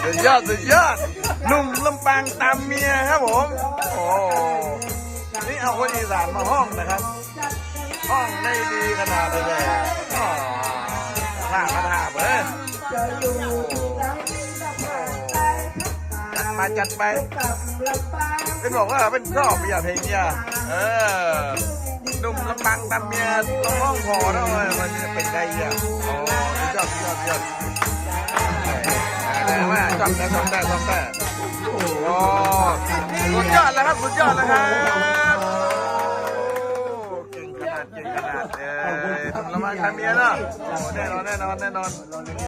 สุดยอดสุดยอดหนุ่มลำปางตามเมียครับผมโอ้นี่เอาคนอีสานมาห้องนะครับห้องได้ดีขนาดเลยท่ามาท่าเบ้อจัดมาจัดไปเป็นบอกว่าเป็นชอบเพลงเนี่ยหนุ่มลำปางตามเมียต้องห้องพอแล้วมันจะเป็นไงอ่ะโอ้ยอดว่าจำได้โอ้สุดยอดแล้วครับสุดยอดแล้วครับเก่งขนาดหนุ่มลำปางตามเมียเนาะแน่นอน